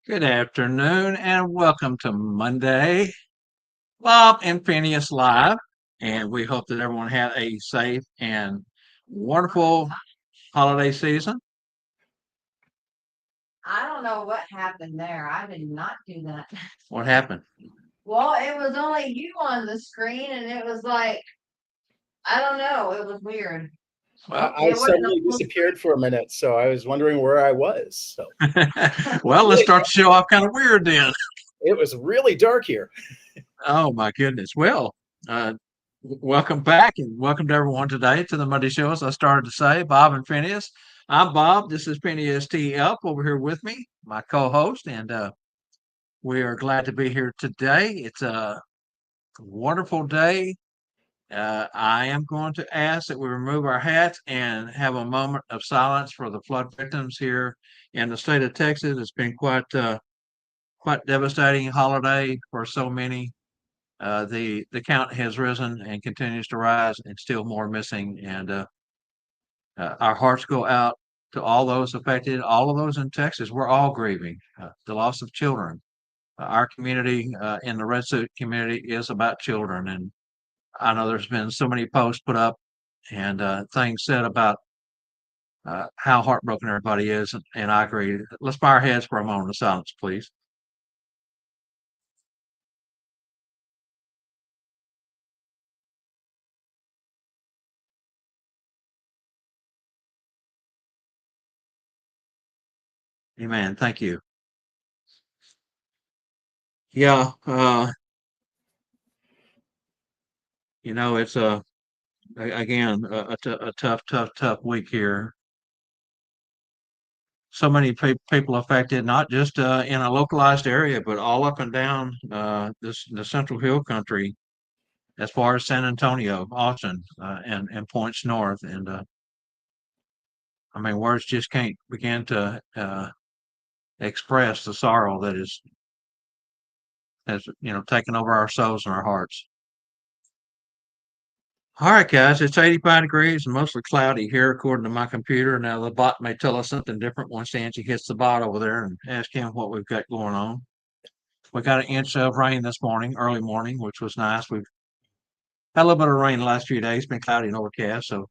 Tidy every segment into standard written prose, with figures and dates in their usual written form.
Good afternoon and welcome to Monday, Bob and Phineas Live. And we hope that everyone had a safe and wonderful holiday season. I don't know what happened there. I did not do that. What happened? Well, it was only you on the screen, and it was like, I don't know. It was weird. Well, I It wasn't a suddenly full disappeared for a minute, so I was wondering where I was. So well, let's really, start the show off kind of weird then. it was really dark here. Oh, my goodness. Well, uh, welcome back and welcome to everyone today to the Monday Show. As I started to say, Bob and Phineas. I'm Bob. This is Phineas T. Up over here with me, my co host, and we are glad to be here today. It's a wonderful day. I am going to ask that we remove our hats and have a moment of silence for the flood victims here in the state of Texas. It's been quite devastating holiday for so many. The count has risen and continues to rise, and still more missing. And our hearts go out to all those affected, all of those in Texas. We're all grieving the loss of children. Our community in the red suit community is about children, and I know there's been so many posts put up and things said about how heartbroken everybody is, and I agree. Let's bow our heads for a moment of silence, please. Amen. Thank you. Yeah, it's again a tough week here. So many people affected, not just in a localized area, but all up and down the Central Hill Country, as far as San Antonio, Austin, and points north. And I mean, words just can't begin to express the sorrow that has taken over our souls and our hearts. All right, guys, it's 85 degrees and mostly cloudy here, according to my computer. Now, the bot may tell us something different once Angie hits the bot over there and ask him what we've got going on. We got an inch of rain this morning, early morning, which was nice. We've had a little bit of rain the last few days, been cloudy and overcast. So,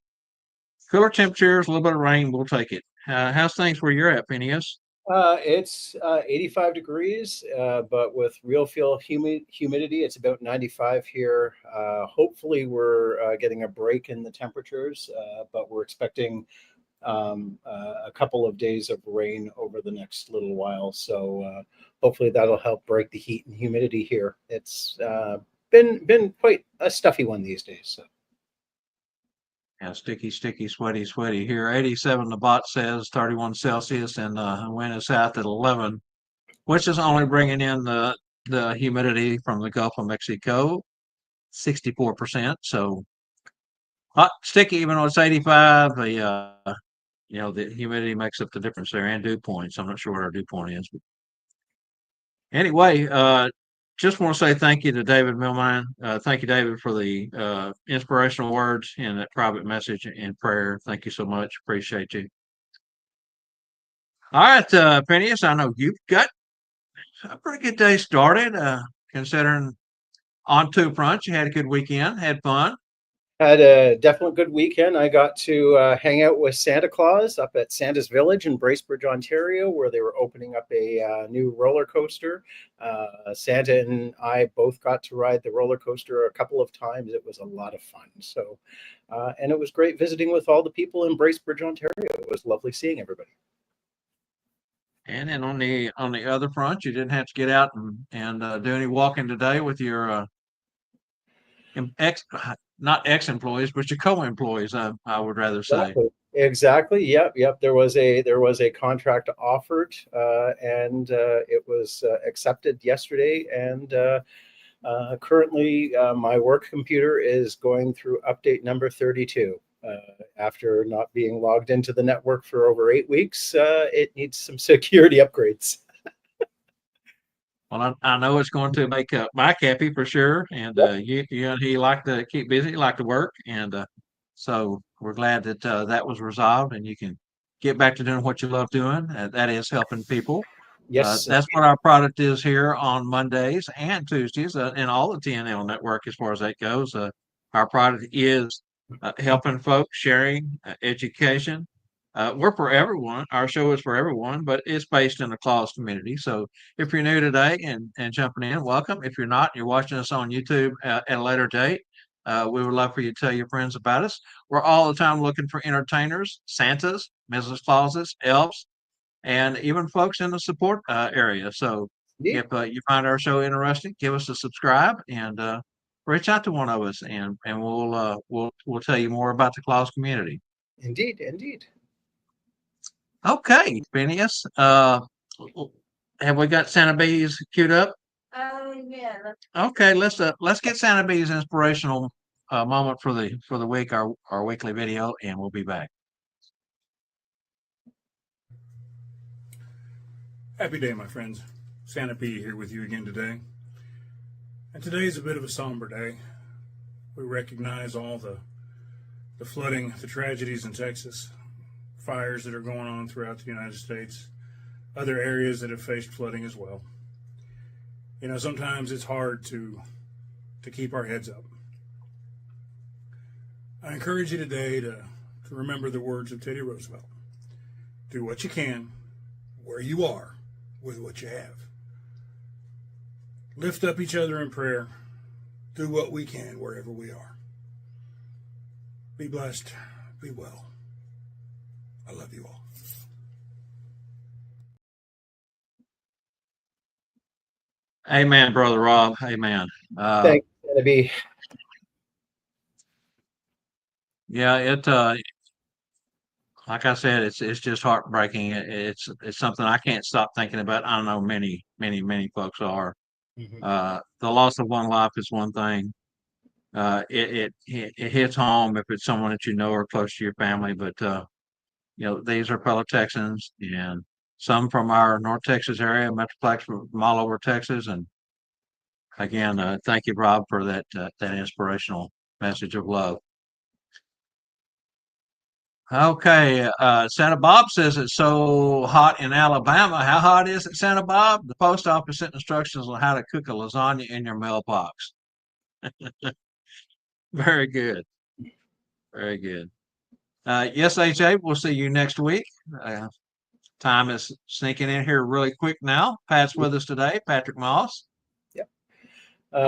cooler temperatures, a little bit of rain, we'll take it. How's things where you're at, Phineas? It's 85 degrees, but with real feel humidity, it's about 95 here. Hopefully, we're getting a break in the temperatures, but we're expecting a couple of days of rain over the next little while. So hopefully that'll help break the heat and humidity here. It's been quite a stuffy one these days. So. Yeah, sticky, sweaty. Here, 87, the bot says 31 Celsius, and the wind is south at 11, which is only bringing in the humidity from the Gulf of Mexico, 64%. So hot, sticky, even though it's 85, the humidity makes up the difference there, and dew points. I'm not sure what our dew point is, but anyway, just want to say thank you to David Millman. Thank you, David, for the inspirational words and that private message and prayer. Thank you so much. Appreciate you. All right, Phineas, I know you've got a pretty good day started, considering on two fronts. You had a good weekend, had fun. Had a definitely good weekend. I got to hang out with Santa Claus up at Santa's Village in Bracebridge, Ontario, where they were opening up a new roller coaster. Santa and I both got to ride the roller coaster a couple of times. It was a lot of fun. So, and it was great visiting with all the people in Bracebridge, Ontario. It was lovely seeing everybody. And then on the other front, you didn't have to get out and do any walking today with your ex, not ex-employees, but your co-employees. I would rather say. Exactly. Yep. There was a contract offered, and it was accepted yesterday. And currently, my work computer is going through update number 32. After not being logged into the network for over 8 weeks, it needs some security upgrades. Well, I know it's going to make Mike happy for sure, and you and he like to keep busy, like to work, and so we're glad that that was resolved, and you can get back to doing what you love doing. That is helping people. Yes. That's what our product is here on Mondays and Tuesdays, and all the TNL network as far as that goes. Our product is helping folks, sharing education. We're for everyone. Our show is for everyone, but it's based in the Claus community. So if you're new today and jumping in, welcome. If you're not, you're watching us on YouTube at a later date. We would love for you to tell your friends about us. We're all the time looking for entertainers, Santas, Mrs. Clauses, elves, and even folks in the support area. So Indeed. if you find our show interesting, give us a subscribe and reach out to one of us, and we'll tell you more about the Claus community. Indeed. Indeed. Okay, Phineas, have we got Santa Bees queued up? Yeah. Okay, let's get Santa Bees inspirational moment for the week, our weekly video, and we'll be back. Happy day, my friends. Santa P here with you again today. And today is a bit of a somber day. We recognize all the flooding, the tragedies in Texas, fires that are going on throughout the United States, other areas that have faced flooding as well. You know, sometimes it's hard to keep our heads up. I encourage you today to remember the words of Teddy Roosevelt. Do what you can, where you are, with what you have. Lift up each other in prayer. Do what we can wherever we are. Be blessed. Be well. I love you all. Amen, Brother Rob. Amen. Thanks, Santa B. Yeah, like I said, it's just heartbreaking. It's something I can't stop thinking about. I know many folks are. Mhm. The loss of one life is one thing. It hits home if it's someone that you know or close to your family. But these are fellow Texans, and some from our North Texas area, Metroplex from all over Texas. And again, thank you, Rob, for that inspirational message of love. Okay, Santa Bob says it's so hot in Alabama. How hot is it, Santa Bob? The post office sent instructions on how to cook a lasagna in your mailbox. Very good. Very good. Yes, AJ, we'll see you next week. Time is sneaking in here really quick now. Pat's with us today, Patrick Moss. Yep.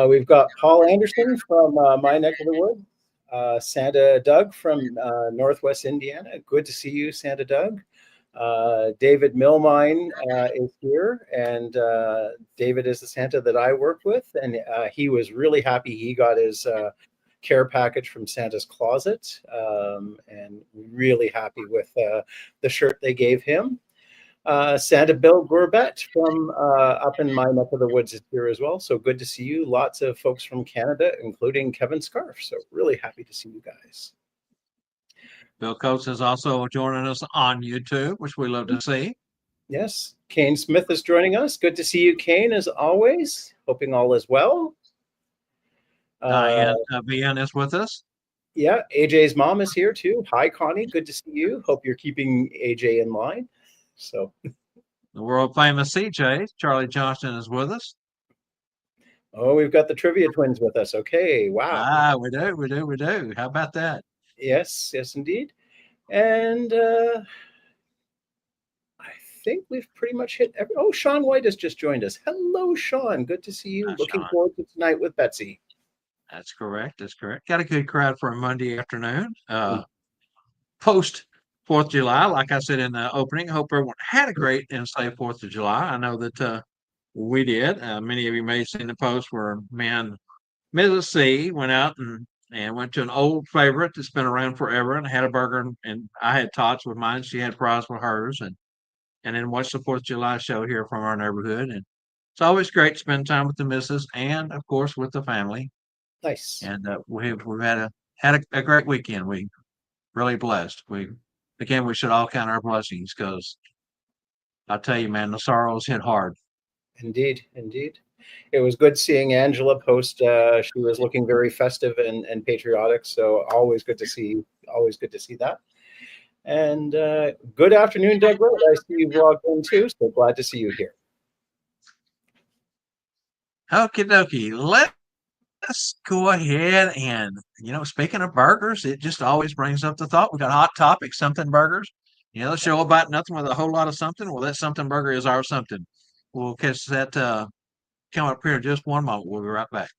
We've got Paul Anderson from my neck of the wood. Santa Doug from Northwest Indiana. Good to see you, Santa Doug. David Milmine is here, and David is the Santa that I work with, and he was really happy he got his care package from Santa's Closet, and really happy with the shirt they gave him. Santa Bill Gorbett from up in my neck of the woods is here as well. So good to see you. Lots of folks from Canada, including Kevin Scarf. So really happy to see you guys. Bill Coates is also joining us on YouTube, which we love to see. Yes, Kane Smith is joining us. Good to see you, Kane, as always. Hoping all is well. Diane Vian is with us. Yeah, AJ's mom is here too. Hi, Connie. Good to see you. Hope you're keeping AJ in line. So the world famous CJ, Charlie Johnston, is with us. Oh, we've got the trivia twins with us. Okay, wow. We do. How about that? Yes, indeed. And I think we've pretty much hit every. Oh, Sean White has just joined us. Hello, Sean. Good to see you. Hi, Looking Sean. forward to tonight with Betsy. That's correct. Got a good crowd for a Monday afternoon. Post 4th of July, like I said in the opening, I hope everyone had a great and safe 4th of July. I know that we did. Many of you may have seen the post where Mrs. C went out and went to an old favorite that's been around forever and had a burger, and I had tots with mine. She had fries with hers, and then watched the 4th of July show here from our neighborhood. And it's always great to spend time with the missus and, of course, with the family. Nice. And we've had a great weekend. We really blessed. We should all count our blessings, because I tell you, man, the sorrows hit hard. Indeed. It was good seeing Angela post. She was looking very festive and patriotic. So always good to see. Always good to see that. And good afternoon, Doug. I see you've logged in too. So glad to see you here. Okie dokie. Let's go ahead and, speaking of burgers, it just always brings up the thought. We got hot topic, something burgers. The show about nothing with a whole lot of something. Well, that something burger is our something. We'll catch that come up here in just one moment. We'll be right back.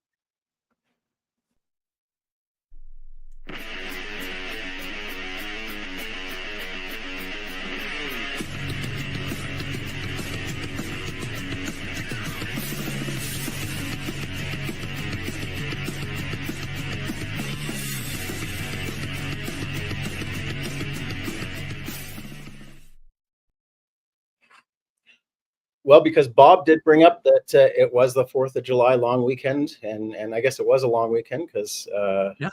Well, because Bob did bring up that it was the 4th of July long weekend, and I guess it was a long weekend because Yeah.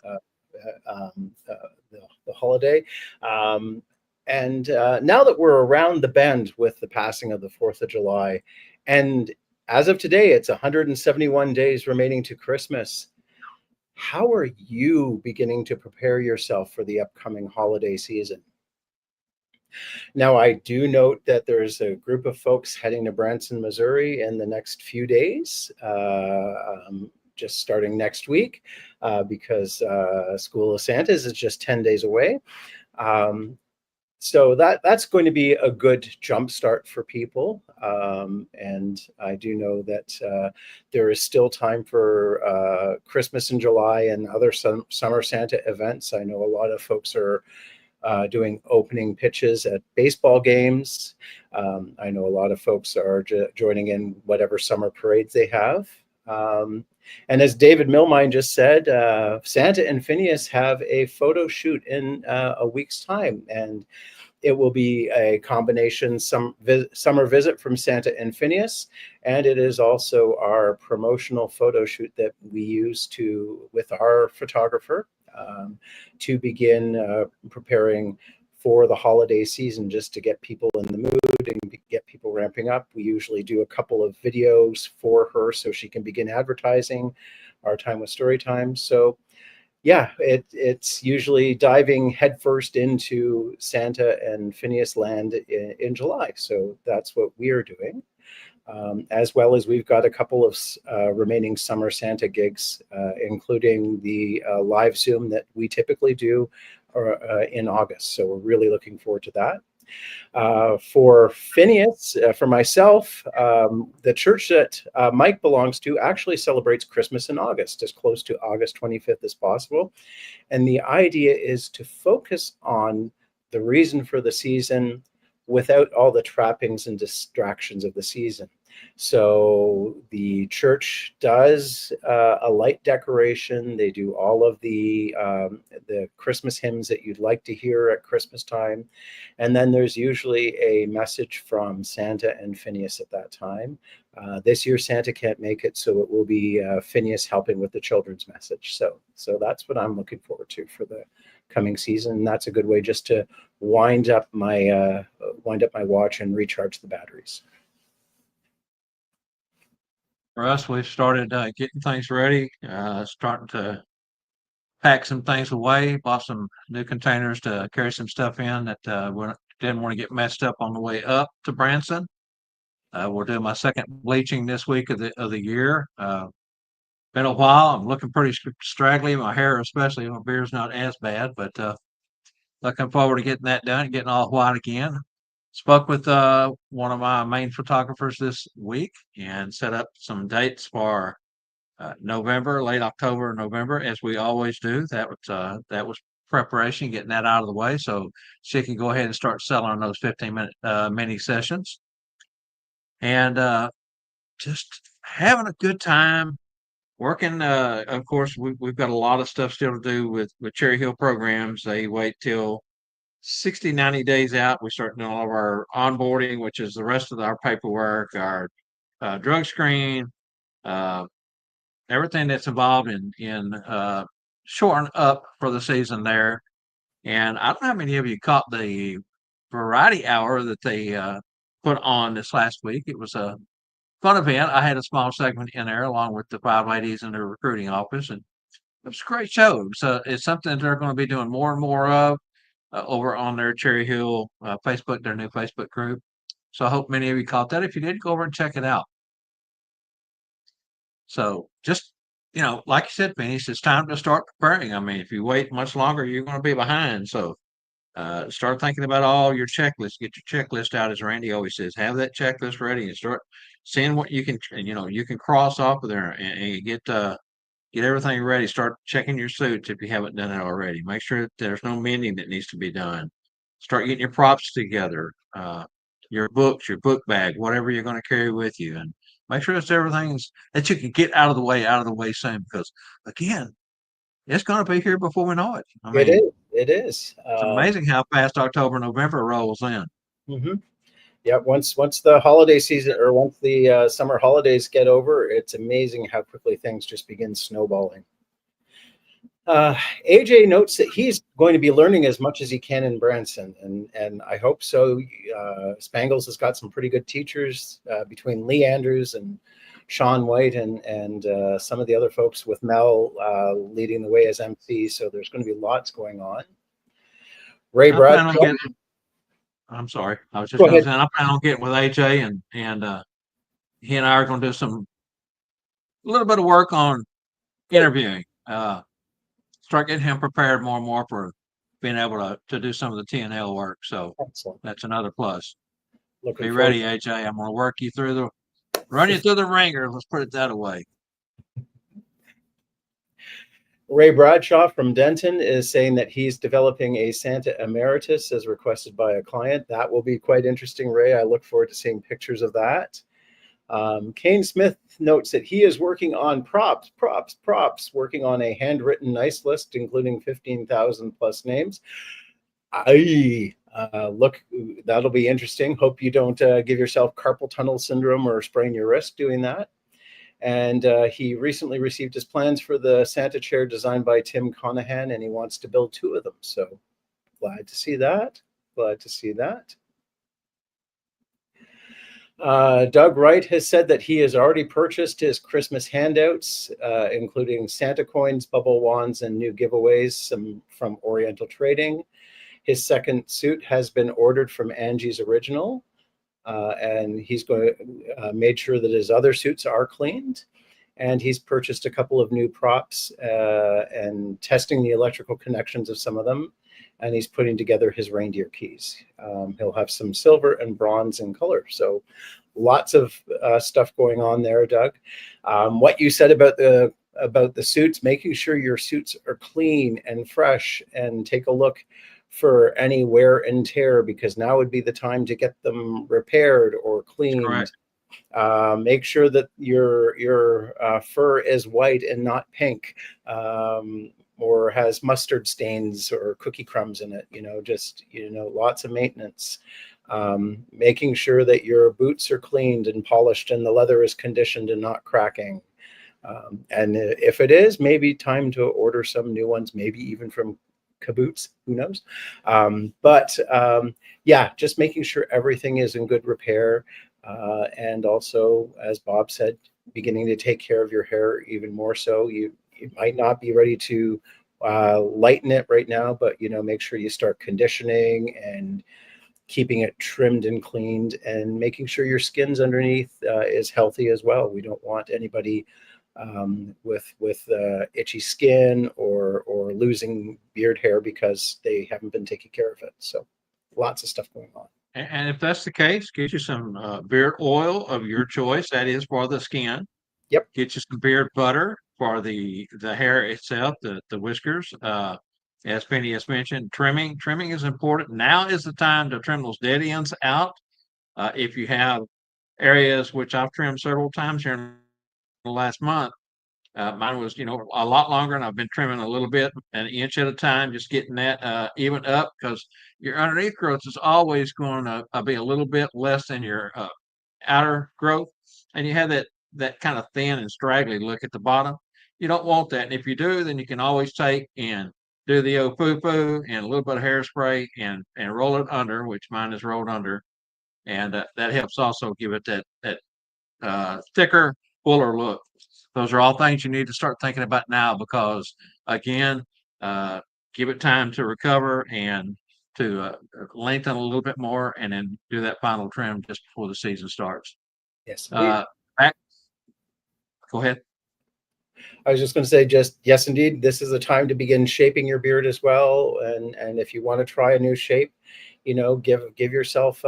the holiday. And now that we're around the bend with the passing of the 4th of July, and as of today, it's 171 days remaining to Christmas. How are you beginning to prepare yourself for the upcoming holiday season? Now, I do note that there's a group of folks heading to Branson, Missouri in the next few days, just starting next week, because School of Santas is just 10 days away. So that's going to be a good jump start for people. And I do know that there is still time for Christmas in July and other summer Santa events. I know a lot of folks are doing opening pitches at baseball games. I know a lot of folks are joining in whatever summer parades they have. And as David Milmine just said, Santa and Phineas have a photo shoot in a week's time, and it will be a combination summer visit from Santa and Phineas, and it is also our promotional photo shoot that we use with our photographer to begin preparing for the holiday season, just to get people in the mood and get people ramping up. We usually do a couple of videos for her so she can begin advertising our time with Storytime. So yeah, it's usually diving headfirst into Santa and Phineas land in July. So that's what we are doing. As well as we've got a couple of remaining summer Santa gigs, including the live Zoom that we typically do in August. So we're really looking forward to that. For Phineas, for myself, the church that Mike belongs to actually celebrates Christmas in August, as close to August 25th as possible. And the idea is to focus on the reason for the season without all the trappings and distractions of the season. So the church does a light decoration. They do all of the Christmas hymns that you'd like to hear at Christmas time. And then there's usually a message from Santa and Phineas at that time. This year, Santa can't make it, so it will be Phineas helping with the children's message. So that's what I'm looking forward to for the coming season. And that's a good way just to wind up my watch and recharge the batteries. For us, we've started getting things ready, starting to pack some things away, bought some new containers to carry some stuff in that we didn't want to get messed up on the way up to Branson. We're doing my second bleaching this week of the year. Been a while. I'm looking pretty straggly. My hair, especially, my beard's not as bad, but looking forward to getting that done, getting all white again. Spoke with one of my main photographers this week and set up some dates for November, late October, November, as we always do. That was preparation, getting that out of the way, so she can go ahead and start selling those 15-minute mini sessions, and just having a good time working. Of course, we've got a lot of stuff still to do with Cherry Hill programs. They wait till 60, 90 days out. We start doing all of our onboarding, which is the rest of our paperwork, our drug screen, uh, everything that's involved in shorting up for the season there. And I don't know how many of you caught the variety hour that they put on this last week. It was a fun event. I had a small segment in there along with the five ladies in the recruiting office, and it was a great show. So it's something that they're going to be doing more and more of over on their Cherry Hill Facebook, their new Facebook group. So I hope many of you caught that. If you did, go over and check it out. So just, like you said, Phineas, it's time to start preparing. I mean, if you wait much longer, you're going to be behind. So start thinking about all your checklists. Get your checklist out, as Randy always says. Have that checklist ready and start seeing what you can, you can cross off of there and get everything ready. Start checking your suits if you haven't done it already. Make sure that there's no mending that needs to be done. Start getting your props together, your books, your book bag, whatever you're going to carry with you, and make sure it's everything's that you can get out of the way soon. Because again, it's going to be here before we know it. I It mean, is. It is. it's amazing how fast October, November rolls in. Mhm. Yeah, once the holiday season or once the summer holidays get over, it's amazing how quickly things just begin snowballing. Uh, AJ notes that he's going to be learning as much as he can in Branson, and I hope so. Spangles has got some pretty good teachers between Lee Andrews and Sean White and some of the other folks with Mel leading the way as MC. So there's going to be lots going on. Ray I plan on Bradshaw, getting. I'm sorry. I was just go going to ahead. say I plan on getting with AJ and he and I are going to do a little bit of work on Good. interviewing. Start getting him prepared more and more for being able to do some of the TNL work. So Excellent. that's another plus. Looking Be forward. ready, AJ. I'm going to work you run you through the ringer. Let's put it that way. Ray Bradshaw from Denton is saying that he's developing a Santa Emeritus as requested by a client. That will be quite interesting, Ray. I look forward to seeing pictures of that. Kane Smith notes that he is working on props, working on a handwritten nice list, including 15,000 plus names. Look, that'll be interesting. Hope you don't give yourself carpal tunnel syndrome or sprain your wrist doing that. And he recently received his plans for the Santa chair designed by Tim Conahan, and he wants to build 2 of them. So glad to see that. Glad to see that. Doug Wright has said that he has already purchased his Christmas handouts, including Santa coins, bubble wands, and new giveaways from Oriental Trading. His second suit has been ordered from Angie's Original, and he's going to made sure that his other suits are cleaned. And he's purchased a couple of new props and testing the electrical connections of some of them. And he's putting together his reindeer keys. He'll have some silver and bronze in color. So lots of stuff going on there, Doug. What you said about the suits, making sure your suits are clean and fresh, and take a look for any wear and tear, because now would be the time to get them repaired or cleaned. Correct. Make sure that your fur is white and not pink, or has mustard stains or cookie crumbs in it. Just lots of maintenance. Making sure that your boots are cleaned and polished and the leather is conditioned and not cracking. And if it is, maybe time to order some new ones, maybe even from Caboots, who knows? Yeah, just making sure everything is in good repair. And also, as Bob said, beginning to take care of your hair even more so. You might not be ready to lighten it right now, but make sure you start conditioning and keeping it trimmed and cleaned, and making sure your skin's underneath is healthy as well. We don't want anybody with itchy skin or losing beard hair because they haven't been taking care of it. So lots of stuff going on. And if that's the case, get you some beard oil of your choice. That is for the skin. Yep. Get you some beard butter for the hair itself, the whiskers. As Penny has mentioned, trimming is important. Now is the time to trim those dead ends out. If you have areas, which I've trimmed several times here in the last month, mine was, a lot longer, and I've been trimming a little bit, an inch at a time, just getting that even up, because your underneath growth is always going to be a little bit less than your outer growth, and you have that kind of thin and straggly look at the bottom. You don't want that, and if you do, then you can always take and do the old foo and a little bit of hairspray and roll it under, which mine is rolled under, and that helps also give it that thicker, fuller look. Those are all things you need to start thinking about now, because again, give it time to recover and to lengthen a little bit more, and then do that final trim just before the season starts. Yes. Back, go ahead. I was just going to say, just yes, indeed, this is a time to begin shaping your beard as well. And if you want to try a new shape, give yourself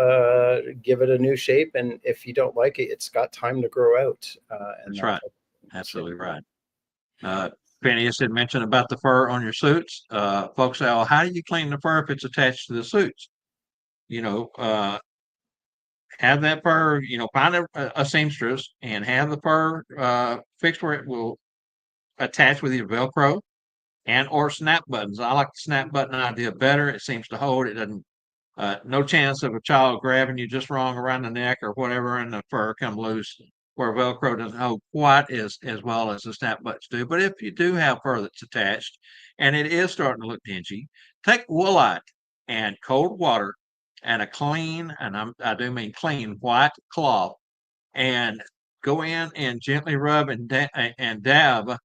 give it a new shape. And if you don't like it, it's got time to grow out. And That's that right. type of thing. Absolutely right. Phineas had mentioned about the fur on your suits. Folks say, "Oh, how do you clean the fur if it's attached to the suits?" You know, have that fur. Find a seamstress and have the fur fixed where it will attach with your Velcro and or snap buttons. I like the snap button idea better. It seems to hold. It doesn't. No chance of a child grabbing you just wrong around the neck or whatever, and the fur come loose. Where Velcro doesn't hold quite as well as the snap buttons do. But if you do have fur that's attached and it is starting to look dingy, take woolite and cold water and a clean, and I do mean clean white cloth, and go in and gently rub and dab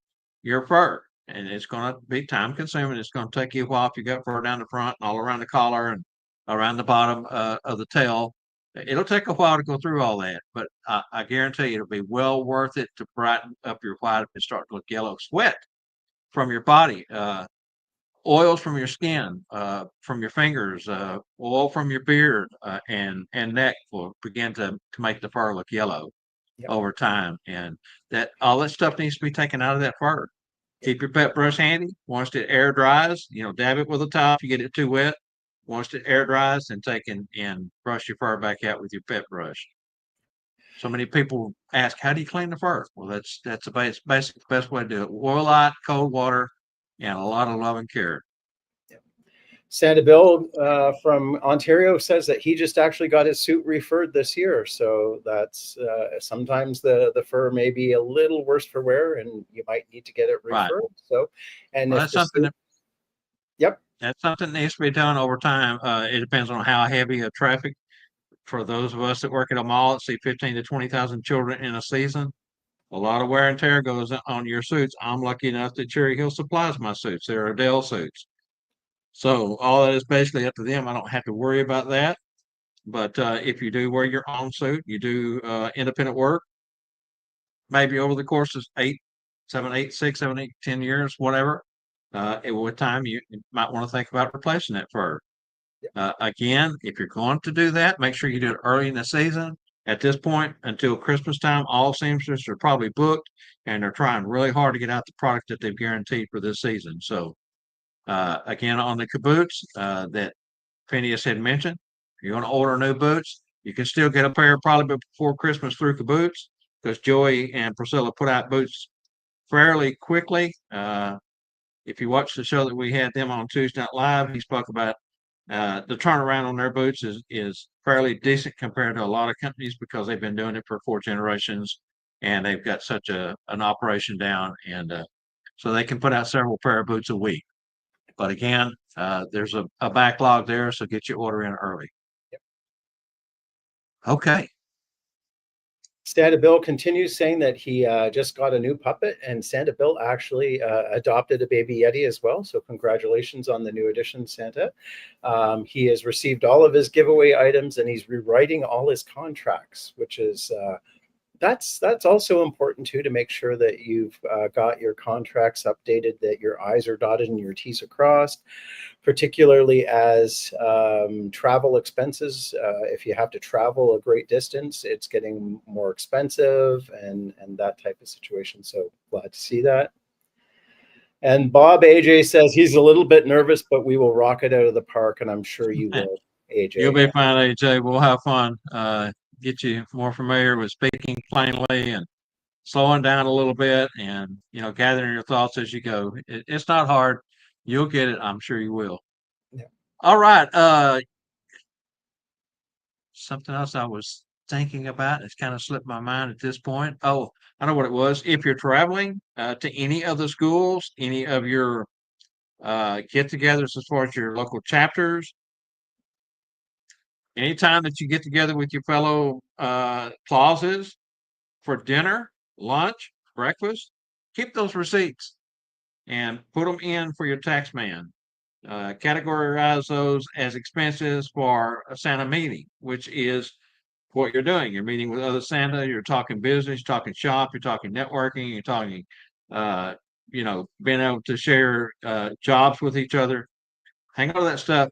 your fur. And it's going to be time consuming. It's going to take you a while if you got fur down the front and all around the collar and around the bottom of the tail. It'll take a while to go through all that, but I guarantee you it'll be well worth it to brighten up your white if it starts to look yellow. Sweat from your body, oils from your skin, from your fingers, oil from your beard and neck will begin to make the fur look yellow Yep. over time, and that all that stuff needs to be taken out of that fur. Keep your pet brush handy. Once it air dries, dab it with a towel if you get it too wet. Once it air dries, then take and brush your fur back out with your pet brush. So many people ask, "How do you clean the fur?" Well, that's the basic best way to do it. Oil light, cold water, and a lot of love and care. Santa Bill from Ontario says that he just actually got his suit refurred this year. So that's sometimes the fur may be a little worse for wear, and you might need to get it Right. refurred. So, and Well, if that's the something suit, yep, that's something that needs to be done over time. It depends on how heavy a traffic. For those of us that work at a mall that see 15 to 20,000 children in a season, a lot of wear and tear goes on your suits. I'm lucky enough that Cherry Hill supplies my suits. They're Adele suits. So all that is basically up to them. I don't have to worry about that. But if you do wear your own suit, you do independent work, maybe over the course of 10 years, whatever. With time, you might want to think about replacing that fur. Again, if you're going to do that, make sure you do it early in the season. At this point, until Christmas time, all seamstresses are probably booked, and they're trying really hard to get out the product that they've guaranteed for this season. So, again, on the boots that Phineas had mentioned, if you're going to order new boots, you can still get a pair probably before Christmas through boots because Joey and Priscilla put out boots fairly quickly. If you watch the show that we had them on Tuesday Night Live, he spoke about the turnaround on their boots is fairly decent compared to a lot of companies because they've been doing it for 4 generations and they've got such an operation down, and so they can put out several pair of boots a week. But again, there's a backlog there, so get your order in early. Okay. Santa Bill continues saying that he just got a new puppet, and Santa Bill actually adopted a baby Yeti as well. So congratulations on the new addition, Santa. He has received all of his giveaway items, and he's rewriting all his contracts, which is that's also important too, to make sure that you've got your contracts updated, that your I's are dotted and your T's are crossed, particularly as travel expenses. If you have to travel a great distance, it's getting more expensive and that type of situation. So glad to see that. And Bob AJ says he's a little bit nervous, but we will rock it out of the park, and I'm sure you will, AJ. You'll be fine, AJ. We'll have fun. Get you more familiar with speaking plainly and slowing down a little bit, and gathering your thoughts as you go. It's not hard. You'll get it. I'm sure you will. Yeah. All right. Something else I was thinking about. It's kind of slipped my mind at this point. Oh, I know what it was. If you're traveling to any of the schools, any of your get-togethers as far as your local chapters, anytime that you get together with your fellow clauses for dinner, lunch, breakfast, keep those receipts and put them in for your tax man. Categorize those as expenses for a Santa meeting, which is what you're doing. You're meeting with other Santa, you're talking business, you're talking shop, you're talking networking, you're talking being able to share jobs with each other. Hang on to that stuff.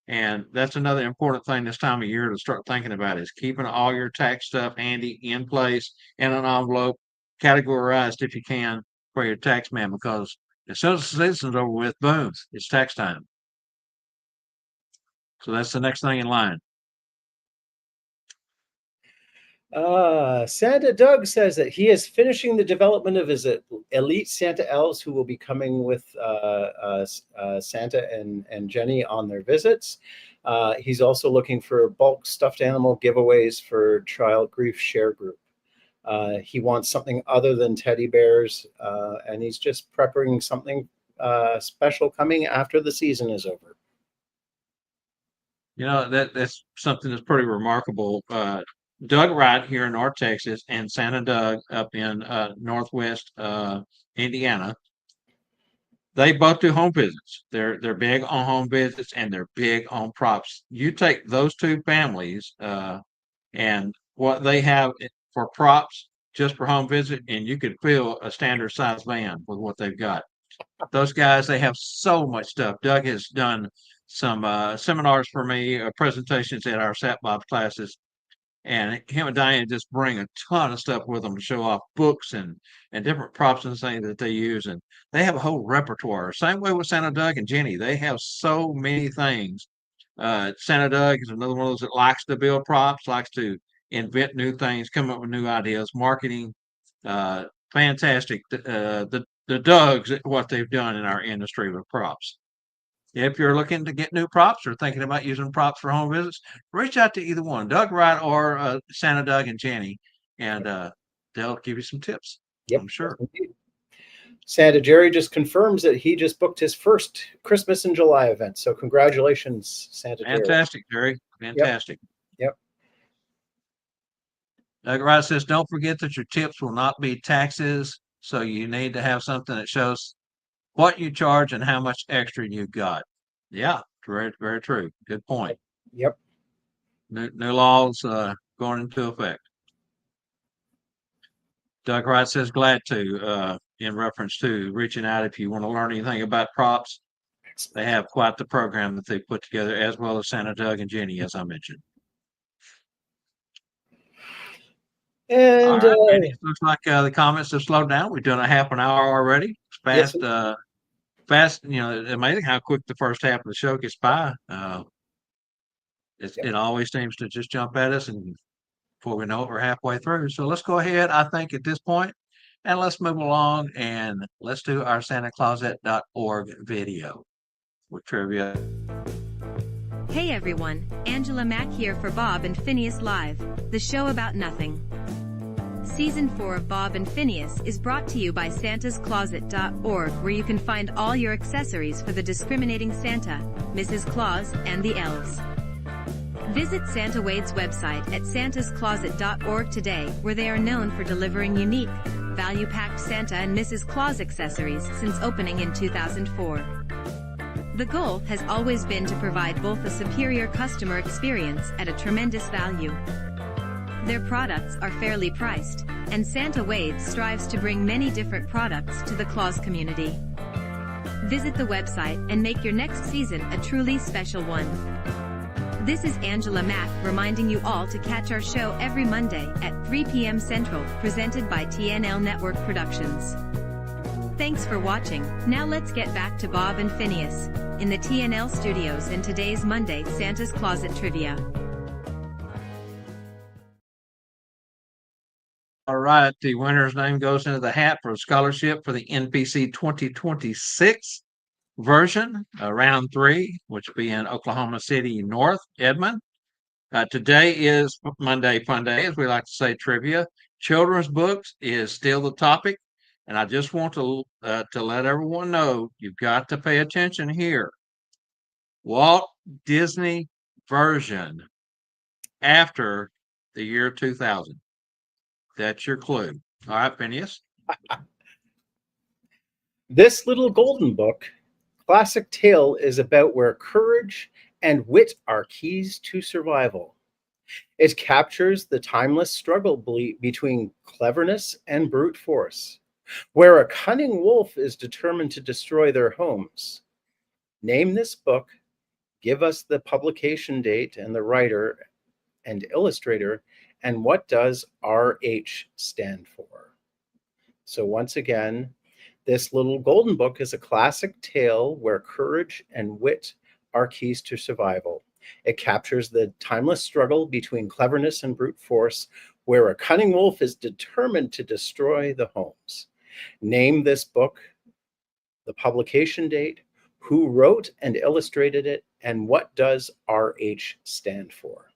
And that's another important thing this time of year to start thinking about is keeping all your tax stuff handy in place in an envelope, categorized if you can for your tax man, because as soon as the season's over with, boom, it's tax time. So that's the next thing in line. Santa Doug says that he is finishing the development of his elite Santa elves who will be coming with Santa and Jenny on their visits. He's also looking for bulk stuffed animal giveaways for Child Grief Share Group. He wants something other than teddy bears, and he's just preparing something special coming after the season is over. That's something that's pretty remarkable. Doug Wright here in North Texas and Santa Doug up in Northwest Indiana. They both do home visits. They're big on home visits and they're big on props. You take those two families and what they have for props just for home visit, and you could fill a standard size van with what they've got. Those guys, they have so much stuff. Doug has done some seminars for me, presentations at our Sat Bob classes, and him and Diane just bring a ton of stuff with them to show off books and different props and things that they use, and they have a whole repertoire. Same way with Santa Doug and Jenny, they have so many things. Santa Doug is another one of those that likes to build props, likes to invent new things, come up with new ideas, marketing. Fantastic. The Dougs, what they've done in our industry with props. If you're looking to get new props or thinking about using props for home visits, reach out to either one, Doug Wright or Santa Doug and Jenny, and they'll give you some tips. Yep, I'm sure. Indeed. Santa Jerry just confirms that he just booked his first Christmas in July event. So congratulations, Santa Jerry. Fantastic, Jerry. Fantastic. Yep. Doug Wright says, don't forget that your tips will not be taxes. So you need to have something that shows what you charge and how much extra you got. Yeah, very, very true. Good point. Yep. New laws going into effect. Doug Wright says, glad to, in reference to reaching out if you want to learn anything about props. They have quite the program that they put together, as well as Santa Doug and Jenny, as I mentioned. And all right, it looks like the comments have slowed down. We've done a half an hour already. It's fast. Yes. Fast. Amazing how quick the first half of the show gets by. It always seems to just jump at us, and before we know it, we're halfway through. So let's go ahead, I think, at this point, and let's move along and let's do our SantaCloset.org video with trivia. Hey everyone, Angela Mack here for Bob and Phineas Live, the show about nothing. Season 4 of Bob and Phineas is brought to you by SantaCloset.org, where you can find all your accessories for the discriminating Santa, Mrs. Claus, and the elves. Visit Santa Wade's website at santascloset.org today, where they are known for delivering unique, value-packed Santa and Mrs. Claus accessories since opening in 2004. The goal has always been to provide both a superior customer experience at a tremendous value. Their products are fairly priced, and Santa Wade strives to bring many different products to the Claus community. Visit the website and make your next season a truly special one. This is Angela Mack reminding you all to catch our show every Monday at 3 p.m. Central, presented by TNL Network Productions. Thanks for watching. Now let's get back to Bob and Phineas in the TNL studios and today's Monday Santa's Closet Trivia. All right, the winner's name goes into the hat for a scholarship for the NPC 2026 version, round 3, which will be in Oklahoma City North, Edmond. Today is Monday Fun Day, as we like to say, trivia. Children's books is still the topic, and I just want to let everyone know you've got to pay attention here. Walt Disney version after the year 2000. That's your clue. All right, Phineas. This little golden book, classic tale, is about where courage and wit are keys to survival. It captures the timeless struggle between cleverness and brute force, Where a cunning wolf is determined to destroy their homes. Name this book, give us the publication date and the writer and illustrator, and what does RH stand for? So once again, this little golden book is a classic tale where courage and wit are keys to survival. It captures the timeless struggle between cleverness and brute force, where a cunning wolf is determined to destroy the homes. Name this book, the publication date, who wrote and illustrated it, and what does RH stand for?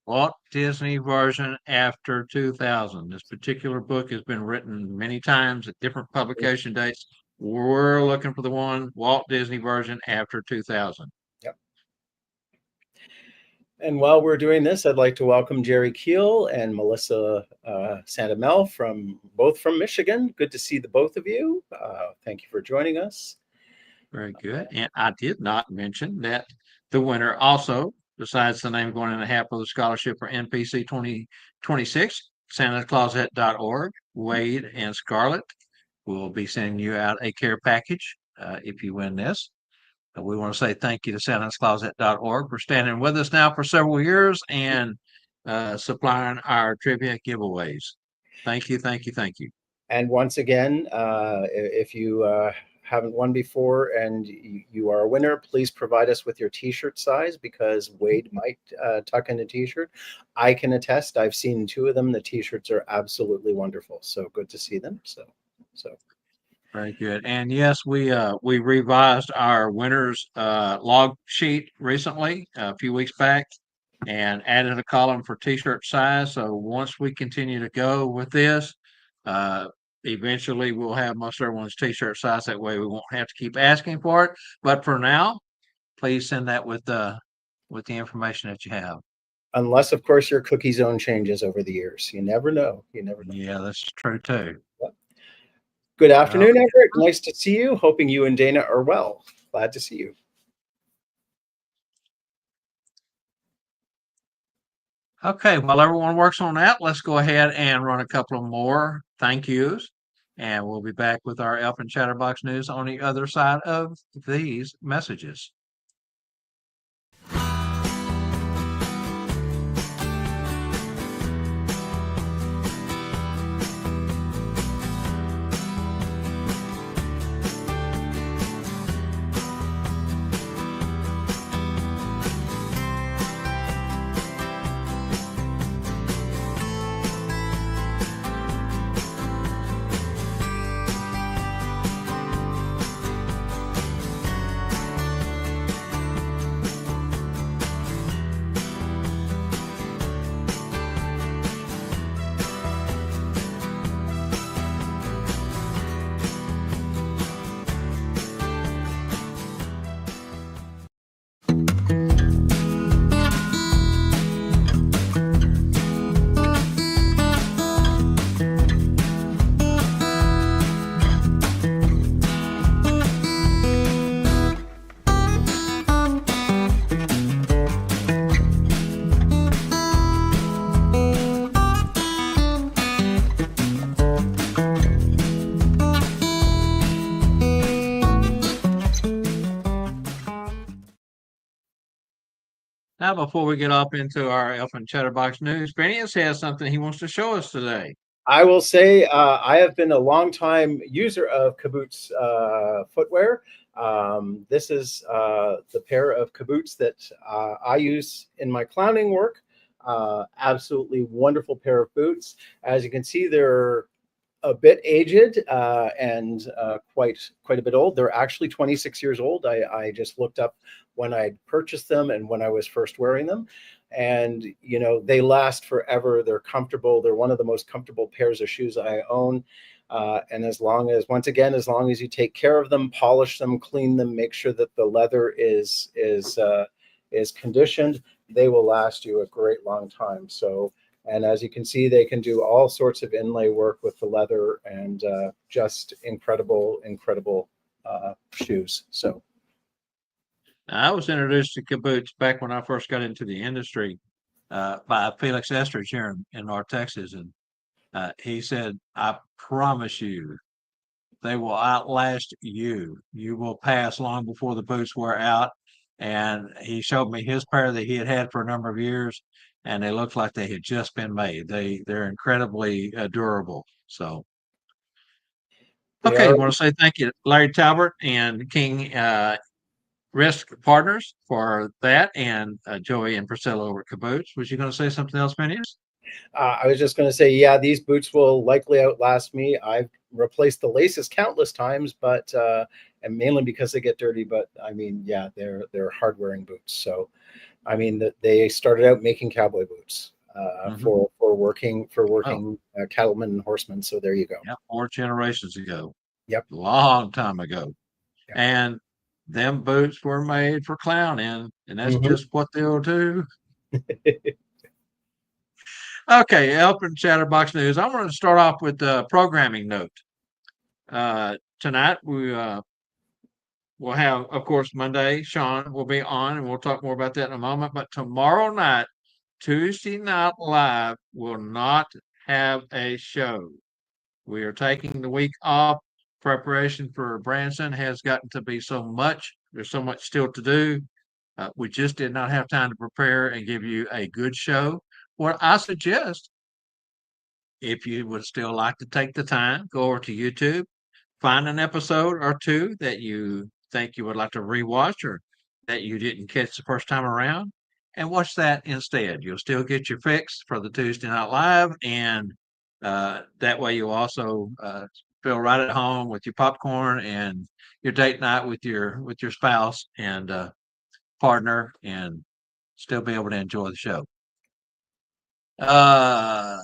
Walt Disney version after 2000. This particular book has been written many times at different publication dates. We're looking for the one Walt Disney version after 2000. Yep. And while we're doing this, I'd like to welcome Jerry Keel and Melissa Santamel both from Michigan. Good to see the both of you. Thank you for joining us. Very good. And I did not mention that the winner also, besides the name going in the half of the scholarship for NPC 2026, SantaCloset.org, Wade and Scarlett will be sending you out a care package if you win this. We want to say thank you to SantaCloset.org for standing with us now for several years and supplying our trivia giveaways. Thank you, thank you, thank you. And once again, if you haven't won before and you are a winner, please provide us with your t-shirt size, because Wade might tuck in a t-shirt. I can attest, I've seen 2 of them. The t-shirts are absolutely wonderful. So good to see them. So very good. And yes, we revised our winners log sheet recently, a few weeks back, and added a column for t-shirt size. So once we continue to go with this, eventually we'll have most everyone's t-shirt size. That way we won't have to keep asking for it. But for now, please send that with the information that you have. Unless, of course, your cookie zone changes over the years. You never know. You never know. Yeah, that's true too. Yep. Good afternoon, Everett. Nice to see you. Hoping you and Dana are well. Glad to see you. Okay, while everyone works on that, let's go ahead and run a couple of more thank yous. And we'll be back with our Elf and Chatterbox news on the other side of these messages. Now, before we get up into our Elf and Chatterbox news, Phineas has something he wants to show us today. I will say I have been a long-time user of Kaboots footwear. This is the pair of Kaboots that I use in my clowning work. Absolutely wonderful pair of boots. As you can see, they're a bit aged and quite a bit old. They're actually 26 years old. I just looked up when I purchased them and when I was first wearing them. And, you know, they last forever. They're comfortable. They're one of the most comfortable pairs of shoes I own. And as long as you take care of them, polish them, clean them, make sure that the leather is conditioned, they will last you a great long time. So, and as you can see, they can do all sorts of inlay work with the leather, and just incredible shoes. So I was introduced to Kaboots back when I first got into the industry by Felix Estridge here in North Texas. And He said, I promise you, they will outlast you. You will pass long before the boots wear out. And he showed me his pair that he had had for a number of years, and they looked like they had just been made. They're incredibly durable. So, They okay, I are. want to say thank you, Larry Talbert and King Risk Partners for that, and Joey and Priscilla over at Caboose. Was you going to say something else, Phineas? I was just going to say, yeah, these boots will likely outlast me. I've replaced the laces countless times, but and mainly because they get dirty. But I mean, yeah, they're hard wearing boots. So I mean, they started out making cowboy boots Mm-hmm. for working Oh, cattlemen and horsemen. So there you go. yeah, 4 generations ago, Yep. long time ago. Yep. And them boots were made for clowning, and that's Mhm. just what they'll do. Okay, Elp and Chatterbox News. I want to start off with the programming note. Tonight we'll have, of course, Monday. Sean will be on, and we'll talk more about that in a moment. But tomorrow night, Tuesday Night Live will not have a show. We are taking the week off. Preparation for Branson has gotten to be so much. There's so much still to do. We just did not have time to prepare and give you a good show. What I suggest, if you would still like to take the time, go over to YouTube, find an episode or two that you think you would like to rewatch or that you didn't catch the first time around, and watch that instead. You'll still get your fix for the Tuesday Night Live, and that way you'll also feel right at home with your popcorn and your date night with your spouse and partner, and still be able to enjoy the show. Uh,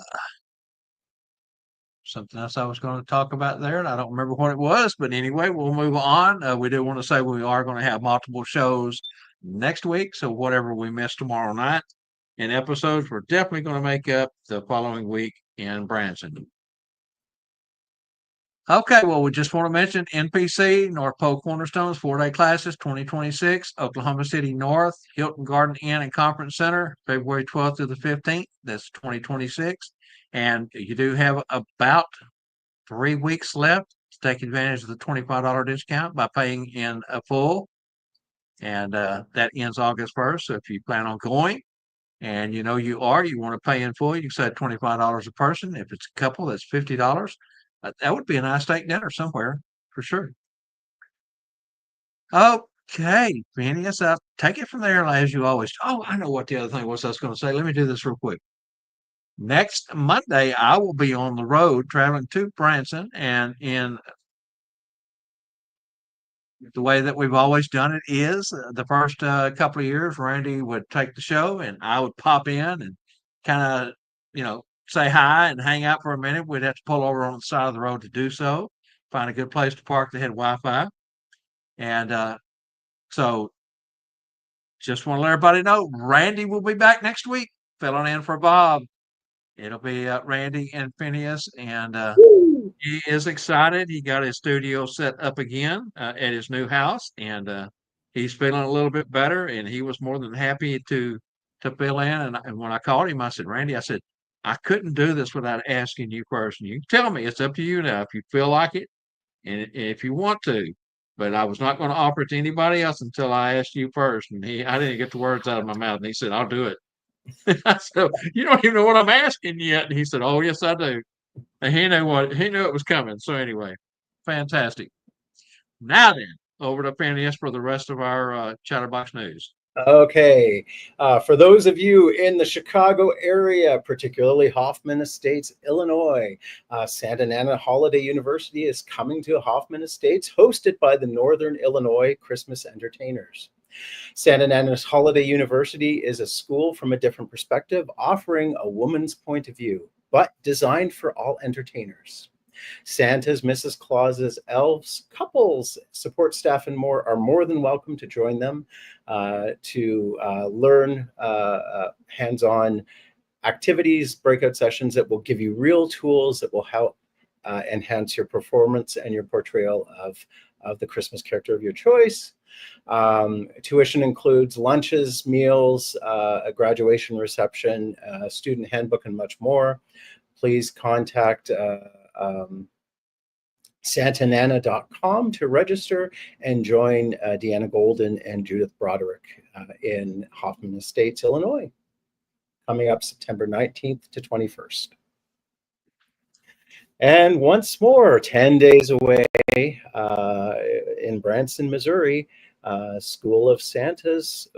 Something else I was going to talk about there, and I don't remember what it was, but anyway, we'll move on. We do want to say we are going to have multiple shows next week, so whatever we miss tomorrow night in episodes, we're definitely going to make up the following week in Branson. Okay, well, we just want to mention NPC, North Pole Cornerstones, 4-day classes, 2026, Oklahoma City North, Hilton Garden Inn and Conference Center, February 12th through the 15th. That's 2026. And you do have about 3 weeks left to take advantage of the $25 discount by paying in a full. And that ends August 1st. So if you plan on going and you know you want to pay in full, you can say $25 a person. If it's a couple, that's $50. That would be a nice steak dinner somewhere for sure. Okay, Phineas, I'll take it from there as you always. Oh, I know what the other thing was I was going to say. Let me do this real quick. Next Monday, I will be on the road traveling to Branson, and in the way that we've always done it is the first couple of years, Randy would take the show and I would pop in and kind of, say hi and hang out for a minute. We'd have to pull over on the side of the road to do so, find a good place to park that had Wi-Fi. And so just want to let everybody know Randy will be back next week, filling in for Bob. It'll be Randy and Phineas, and he is excited. He got his studio set up again at his new house, and he's feeling a little bit better. And he was more than happy to fill in. And when I called him, I said, Randy, I said, I couldn't do this without asking you first. And you can tell me, it's up to you now if you feel like it and if you want to. But I was not going to offer it to anybody else until I asked you first. And I didn't get the words out of my mouth. And he said, I'll do it. So you don't even know what I'm asking yet. And he said, oh, yes, I do. And he knew it was coming. So anyway, fantastic. Now then, over to Phineas for the rest of our Chatterbox News. Okay. For those of you in the Chicago area, particularly Hoffman Estates, Illinois, Santa Ana Holiday University is coming to Hoffman Estates, hosted by the Northern Illinois Christmas Entertainers. Santa Ana's Holiday University is a school from a different perspective, offering a woman's point of view, but designed for all entertainers. Santa's, Mrs. Claus's, elves, couples, support staff, and more are more than welcome to join them to learn hands-on activities, breakout sessions that will give you real tools that will help enhance your performance and your portrayal of the Christmas character of your choice. Tuition includes lunches, meals, a graduation reception, a student handbook, and much more. please contact santanana.com to register and join Deanna Golden and Judith Broderick in Hoffman Estates, Illinois, coming up September 19th to 21st. And once more, 10 days away in Branson, Missouri, School of Santas,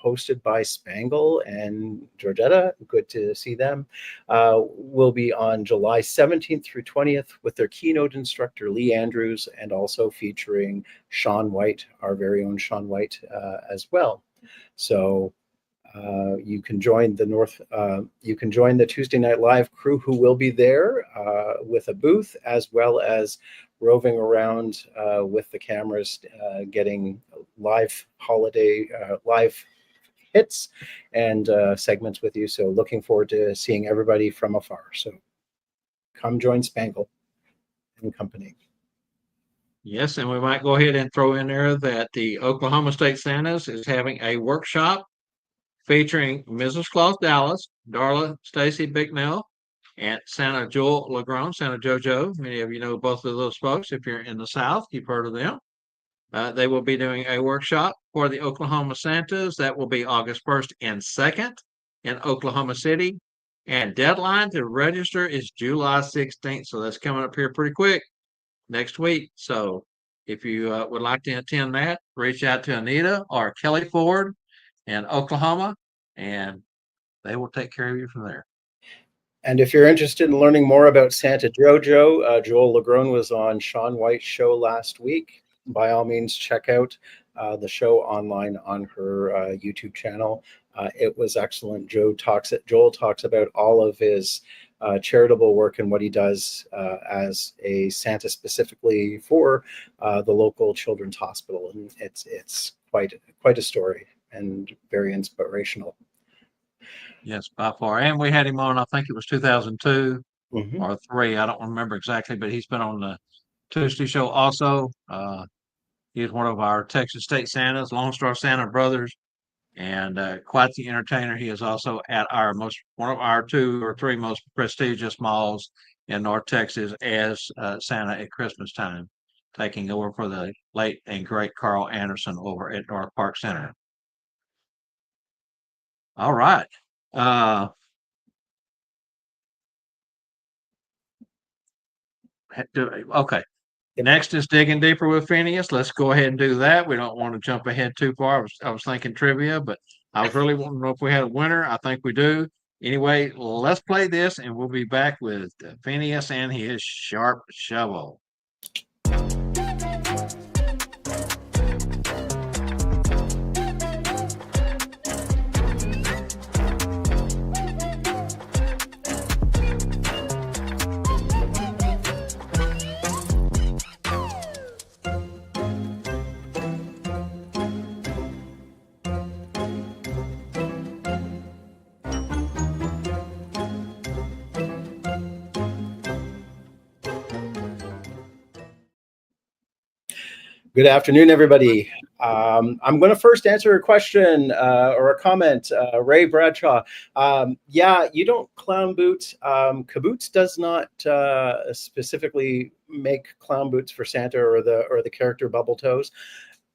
hosted by Spangle and Georgetta. Good to see them. Will be on July 17th through 20th with their keynote instructor, Lee Andrews, and also featuring Sean White, our very own Sean White, as well. So you can join the Tuesday Night Live crew who will be there with a booth, as well as roving around with the cameras, getting live hits and segments with you. So looking forward to seeing everybody from afar. So come join Spangle and company. Yes, and we might go ahead and throw in there that the Oklahoma State Santas is having a workshop featuring Mrs. Claus Dallas, Darla Stacy Bicknell, and Santa Joel Legron, Santa JoJo. Many of you know both of those folks. If you're in the South, you've heard of them. They will be doing a workshop for the Oklahoma Santas. That will be August 1st and 2nd in Oklahoma City. And deadline to register is July 16th. So that's coming up here pretty quick next week. So if you would like to attend that, reach out to Anita or Kelly Ford in Oklahoma, and they will take care of you from there. And if you're interested in learning more about Santa JoJo, Joel Legron was on Sean White's show last week. By all means, check out the show online on her YouTube channel. It was excellent. Joel talks about all of his charitable work and what he does as a Santa specifically for the local children's hospital, and it's quite a story and very inspirational. Yes, by far. And we had him on, I think it was 2002 or 3. I don't remember exactly, but he's been on the Tuesday show also. He's one of our Texas State Santas, Lone Star Santa brothers, and quite the entertainer. He is also at one of our 2 or 3 most prestigious malls in North Texas as Santa at Christmas time, taking over for the late and great Carl Anderson over at North Park Center. All right. Okay. Next is Digging Deeper with Phineas. Let's go ahead and do that. We don't want to jump ahead too far. I was thinking trivia, but I was really wanting to know if we had a winner. I think we do. Anyway, let's play this, and we'll be back with Phineas and his sharp shovel. Good afternoon, everybody. I'm going to first answer a question or a comment. Ray Bradshaw. Yeah, you don't clown boot. Caboots does not specifically make clown boots for Santa or the character Bubble Toes.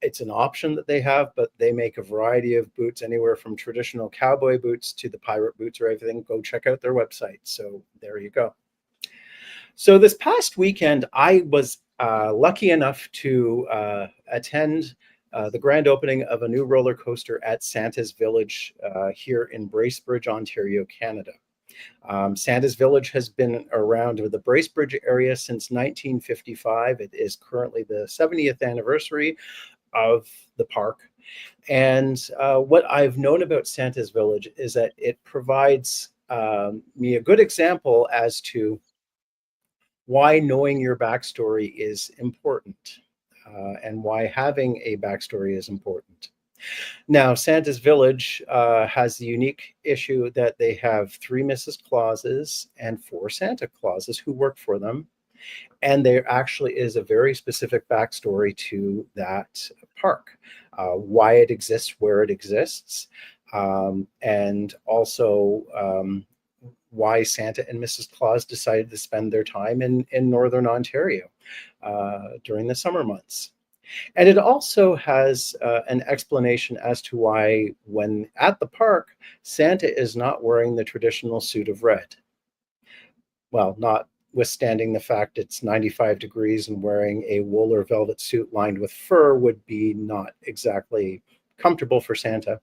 It's an option that they have, but they make a variety of boots, anywhere from traditional cowboy boots to the pirate boots or everything. Go check out their website. So there you go. So this past weekend, I was lucky enough to attend the grand opening of a new roller coaster at Santa's Village here in Bracebridge, Ontario, Canada. Santa's Village has been around the Bracebridge area since 1955. It is currently the 70th anniversary of the park. And what I've known about Santa's Village is that it provides me a good example as to why knowing your backstory is important and why having a backstory is important. Now, Santa's Village has the unique issue that they have 3 Mrs. Clauses and 4 Santa Clauses who work for them. And there actually is a very specific backstory to that park, why it exists, where it exists, and also why Santa and Mrs. Claus decided to spend their time in Northern Ontario during the summer months. And it also has an explanation as to why, when at the park, Santa is not wearing the traditional suit of red. Well, notwithstanding the fact it's 95 degrees and wearing a wool or velvet suit lined with fur would be not exactly comfortable for Santa.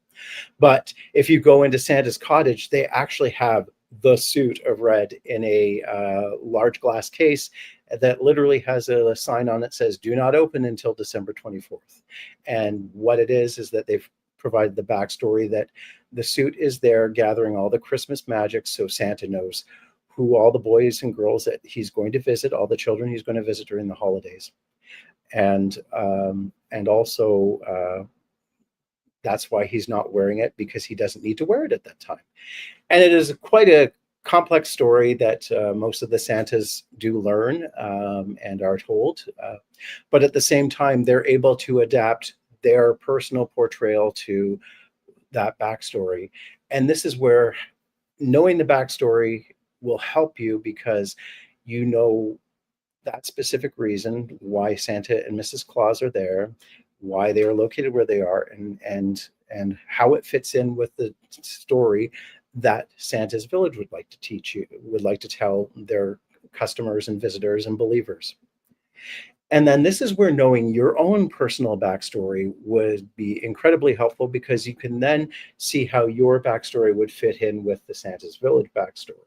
But if you go into Santa's cottage, they actually have the suit of red in a large glass case that literally has a sign on it that says, "Do not open until December 24th." And what it is that they've provided the backstory that the suit is there gathering all the Christmas magic, so Santa knows who all the boys and girls that he's going to visit, all the children he's going to visit during the holidays. And also that's why he's not wearing it, because he doesn't need to wear it at that time. And it is quite a complex story that most of the Santas do learn and are told. But at the same time, they're able to adapt their personal portrayal to that backstory. And this is where knowing the backstory will help you, because you know that specific reason why Santa and Mrs. Claus are there, why they are located where they are, and how it fits in with the story that Santa's village would like to teach you, would like to tell their customers and visitors and believers. And then this is where knowing your own personal backstory would be incredibly helpful, because you can then see how your backstory would fit in with the Santa's village backstory.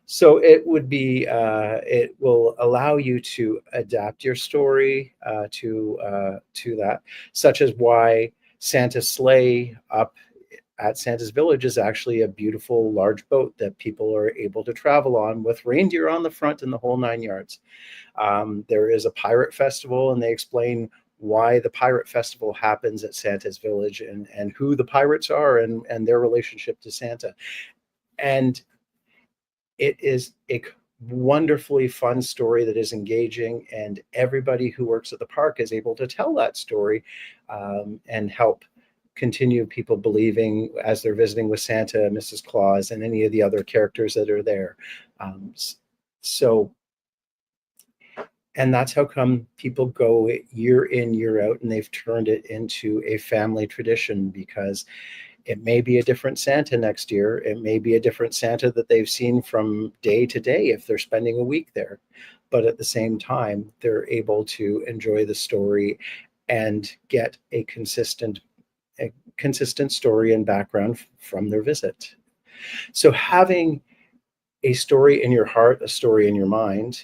So it would be, it will allow you to adapt your story to that, such as why Santa's sleigh up at Santa's village is actually a beautiful large boat that people are able to travel on with reindeer on the front and the whole 9 yards. There is a pirate festival, and they explain why the pirate festival happens at Santa's village, and who the pirates are, and their relationship to Santa. And it is a wonderfully fun story that is engaging, and everybody who works at the park is able to tell that story and help continue people believing as they're visiting with Santa, Mrs. Claus, and any of the other characters that are there. And that's how come people go year in, year out, and they've turned it into a family tradition, because it may be a different Santa next year. It may be a different Santa that they've seen from day to day if they're spending a week there. But at the same time, they're able to enjoy the story and get a consistent story and background from their visit. So having a story in your heart, a story in your mind,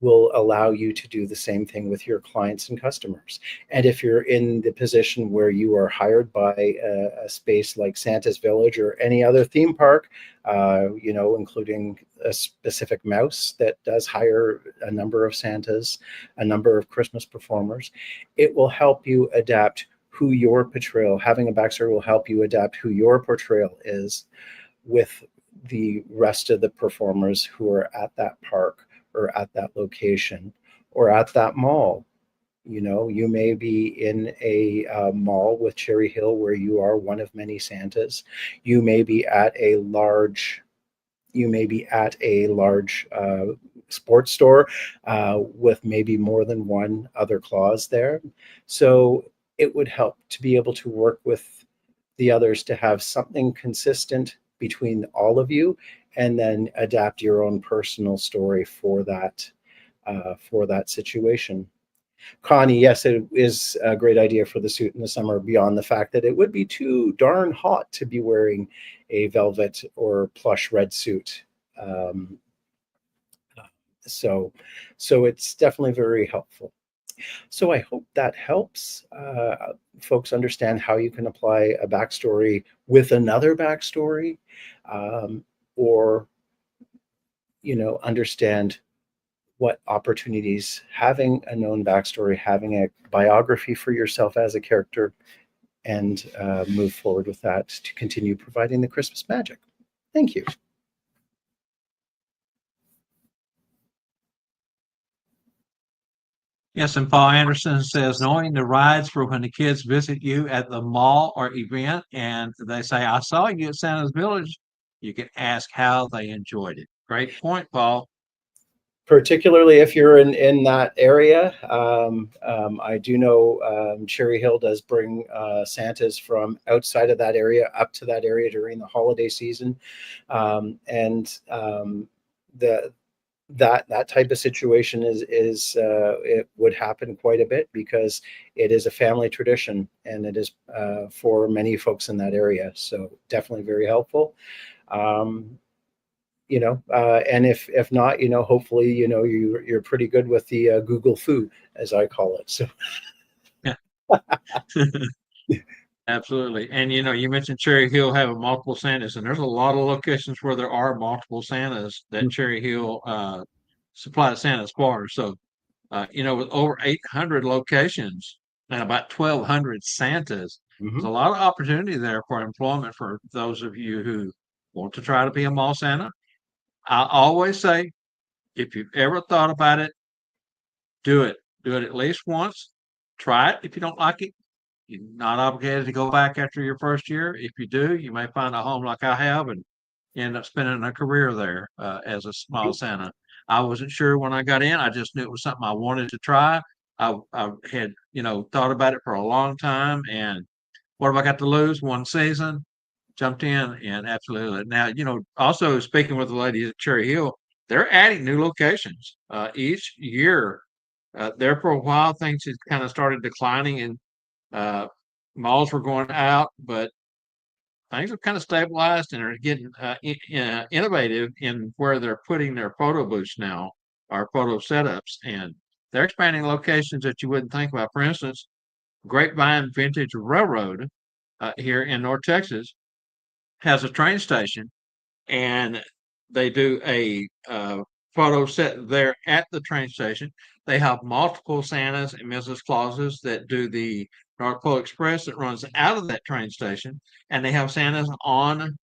will allow you to do the same thing with your clients and customers. And if you're in the position where you are hired by a space like Santa's Village or any other theme park, including a specific mouse that does hire a number of Santas, a number of Christmas performers, it will help you adapt who your portrayal, having a backstory will help you adapt who your portrayal is with the rest of the performers who are at that park or at that location or at that mall. You may be in a mall with Cherry Hill where you are one of many Santas. You may be at a large sports store with maybe more than one other Claus there. So it would help to be able to work with the others to have something consistent between all of you, and then adapt your own personal story for that situation. Connie, yes, it is a great idea for the suit in the summer, beyond the fact that it would be too darn hot to be wearing a velvet or plush red suit. So it's definitely very helpful. So I hope that helps folks understand how you can apply a backstory with another backstory, or understand what opportunities having a known backstory, having a biography for yourself as a character, and move forward with that to continue providing the Christmas magic. Thank you. Yes, and Paul Anderson says, knowing the rides for when the kids visit you at the mall or event, and they say, "I saw you at Santa's Village," you can ask how they enjoyed it. Great point, Paul. Particularly if you're in that area. I do know Cherry Hill does bring Santas from outside of that area up to that area during the holiday season, and that type of situation is it would happen quite a bit because it is a family tradition and it is for many folks in that area. So definitely very helpful. And if not, hopefully, you're pretty good with the Google Foo, as I call it. So Yeah. Absolutely. And you mentioned Cherry Hill having multiple Santas, and there's a lot of locations where there are multiple Santas that Cherry Hill supplies Santas for. So, with over 800 locations and about 1,200 Santas, there's a lot of opportunity there for employment for those of you who want to try to be a mall Santa. I always say, if you've ever thought about it, do it. Do it at least once. Try it. If you don't like it, you're not obligated to go back after your first year. If you do, you may find a home like I have and end up spending a career there as a small Santa. I wasn't sure when I got in. I just knew it was something I wanted to try. I had, thought about it for a long time. And what have I got to lose? One season. Jumped in and absolutely. Now, also speaking with the ladies at Cherry Hill, they're adding new locations each year. There for a while, things had kind of started declining and malls were going out, but things have kind of stabilized and are getting innovative in where they're putting their photo booths now, or photo setups, and they're expanding locations that you wouldn't think about. For instance, Grapevine Vintage Railroad here in North Texas has a train station, and they do a photo set there at the train station. They have multiple Santas and Mrs. Clauses that do the North Pole Express that runs out of that train station, and they have Santas on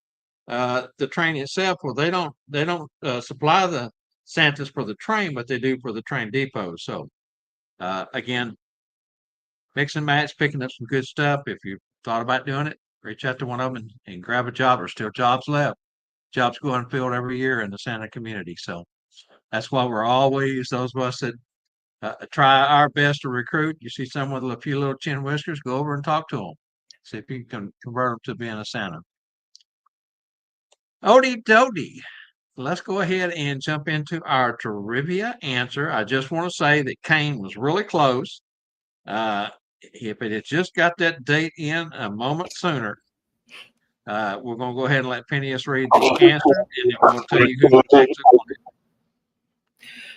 the train itself. Well, they don't supply the Santas for the train, but they do for the train depot. So again, mix and match, picking up some good stuff. If you thought about doing it, reach out to one of them and grab a job. There's still jobs left. Jobs go unfilled every year in the Santa community. So that's why we're always, those of us that try our best to recruit. You see someone with a few little chin whiskers, go over and talk to them. See if you can convert them to being a Santa. Odie dokie. Let's go ahead and jump into our trivia answer. I just want to say that Kane was really close. If it had just got that date in a moment sooner, we're going to go ahead and let Phineas read the answer, and then we'll tell you who actually won it.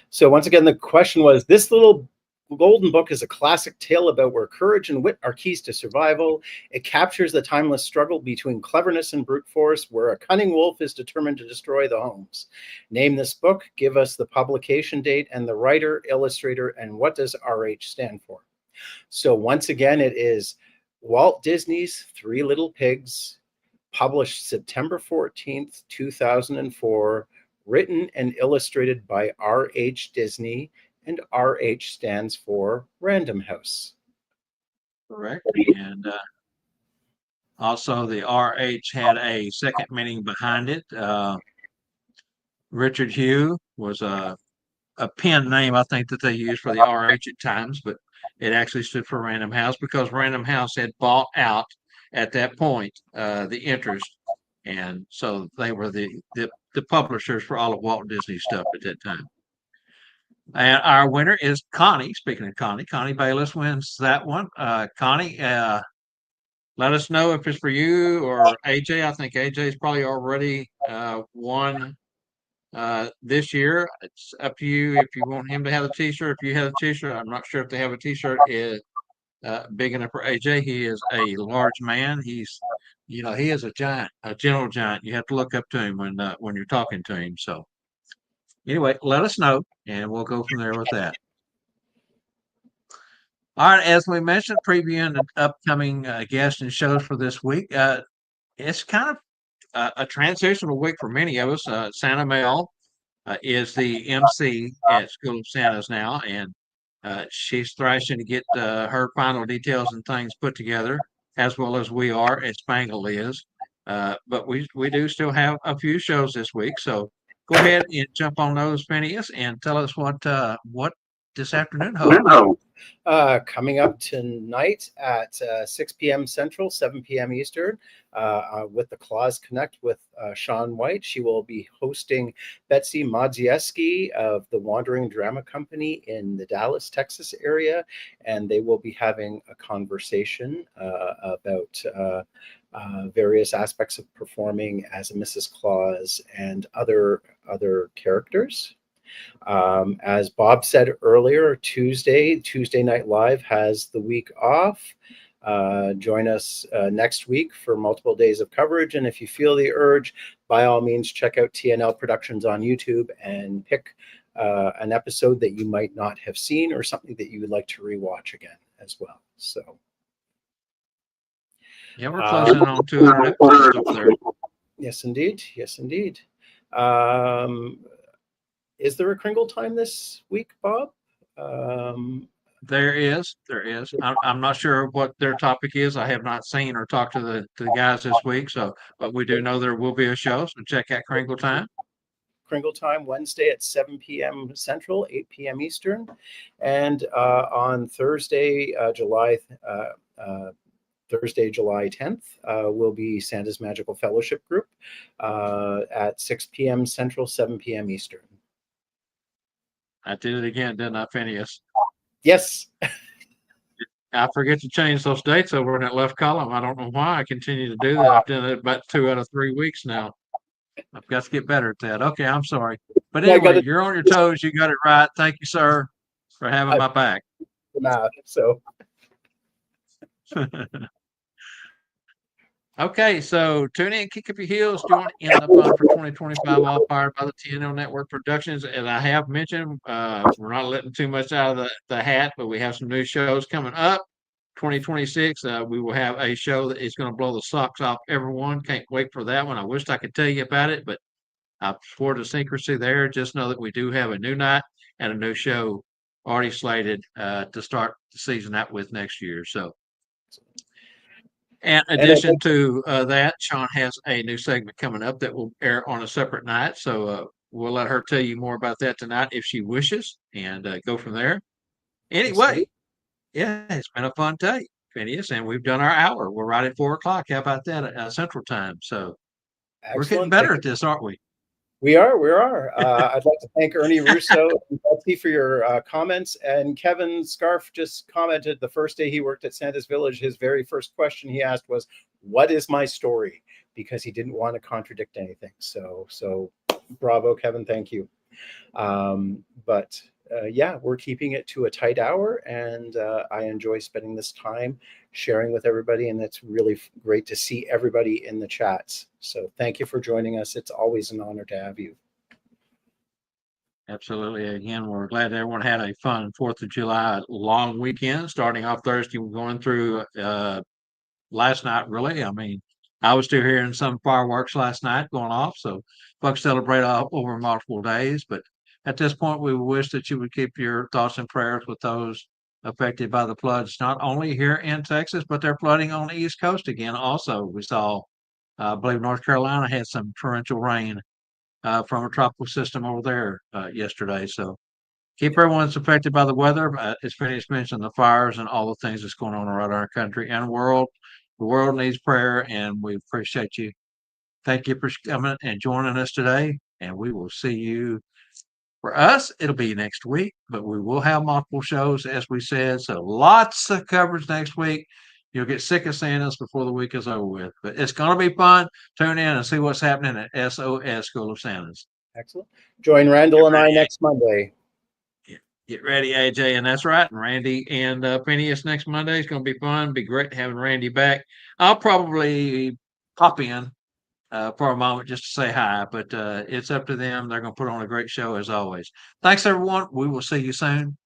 So once again, the question was, this little golden book is a classic tale about where courage and wit are keys to survival. It captures the timeless struggle between cleverness and brute force, where a cunning wolf is determined to destroy the homes. Name this book, give us the publication date and the writer, illustrator, and what does RH stand for? So once again, it is Walt Disney's Three Little Pigs, published September 14th, 2004, written and illustrated by R.H. Disney, and R.H. stands for Random House. Correct. And also the RH had a second meaning behind it. Richard Hugh was a pen name, I think, that they used for the RH at times, but it actually stood for Random House because Random House had bought out at that point the interest, and so they were the publishers for all of Walt Disney stuff at that time. And our winner is Connie. Speaking of Connie Bayless wins that one. Connie, let us know if it's for you or AJ. I think AJ's probably already won this year. It's up to you if you want him to have a T-shirt. If you have a T-shirt, I'm not sure if they have a T-shirt is big enough for AJ. He is a large man. He is a giant, a gentle giant. You have to look up to him when you're talking to him. So anyway, let us know, and we'll go from there with that. All right, as we mentioned, previewing the upcoming guests and shows for this week, it's kind of a transitional week for many of us. Santa Mel is the MC at School of Santas now, and she's thrashing to get her final details and things put together, as well as we are, as Spangle is. But we do still have a few shows this week. So go ahead and jump on those, Phineas, and tell us what this afternoon holds. Coming up tonight at 6 p.m. Central, 7 p.m. Eastern, with the Claus Connect with Sean White. She will be hosting Betsy Madzieski of the Wandering Drama Company in the Dallas, Texas area, and they will be having a conversation about various aspects of performing as a Mrs. Claus and other characters. As Bob said earlier, Tuesday Night Live has the week off. Join us next week for multiple days of coverage. And if you feel the urge, by all means, check out TNL Productions on YouTube and pick an episode that you might not have seen or something that you would like to rewatch again as well. So, yeah, we're closing on 200 episodes up there. Yes, indeed. Yes, indeed. Is there a Kringle time this week, Bob? There is. I'm not sure what their topic is. I have not seen or talked to the guys this week. So, but we do know there will be a show. So check out Kringle time. Kringle time Wednesday at 7 p.m. Central, 8 p.m. Eastern, and on Thursday, July 10th, will be Santa's Magical Fellowship Group at 6 p.m. Central, 7 p.m. Eastern. I did it again, didn't I, Phineas? Yes. I forget to change those dates over in that left column. I don't know why I continue to do that. I've done it about 2 out of 3 weeks now. I've got to get better at that. Okay, I'm sorry. But anyway, you're on your toes. You got it right. Thank you, sir, for having my back. So. Okay, so tune in, kick up your heels, join in the fun for 2025, all powered by the TNL Network Productions. As I have mentioned, we're not letting too much out of the hat, but we have some new shows coming up. 2026, we will have a show that is going to blow the socks off everyone. Can't wait for that one. I wish I could tell you about it, but I swore to secrecy there. Just know that we do have a new night and a new show already slated to start the season out with next year. So, in addition to that, Sean has a new segment coming up that will air on a separate night. So we'll let her tell you more about that tonight if she wishes, and go from there. Anyway, yeah, it's been a fun day, Phineas, and we've done our hour. We're right at 4:00. How about that at Central Time? So we're getting better at this, aren't we? We are. I'd like to thank Ernie Russo and Betsy for your comments. And Kevin Scarf just commented the first day he worked at Santa's Village, his very first question he asked was, "What is my story?" Because he didn't want to contradict anything. So bravo, Kevin. Thank you. But yeah, we're keeping it to a tight hour, and I enjoy spending this time sharing with everybody, and it's really great to see everybody in the chats. So thank you for joining us. It's always an honor to have you. Absolutely. Again, we're glad everyone had a fun 4th of July long weekend, starting off Thursday, going through last night, really. I mean, I was still hearing some fireworks last night going off, so folks celebrate over multiple days. But at this point, we wish that you would keep your thoughts and prayers with those affected by the floods, not only here in Texas, but they're flooding on the East Coast again. Also, we saw, I believe North Carolina had some torrential rain from a tropical system over there yesterday. So keep everyone that's affected by the weather. As Phineas mentioned, the fires and all the things that's going on around our country and world. The world needs prayer, and we appreciate you. Thank you for coming and joining us today, and we will see you. For us, it'll be next week, but we will have multiple shows, as we said. So lots of coverage next week. You'll get sick of seeing us before the week is over with. But it's going to be fun. Tune in and see what's happening at SOS School of Santas. Excellent. Join Randall and I next Monday. Get ready, AJ. And that's right. And Randy and Phineas next Monday is going to be fun. Be great having Randy back. I'll probably pop in for a moment just to say hi, but it's up to them. They're going to put on a great show as always. Thanks, everyone. We will see you soon.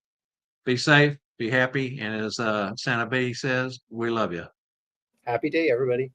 Be safe, be happy, and as Santa B says, we love you. Happy day, everybody.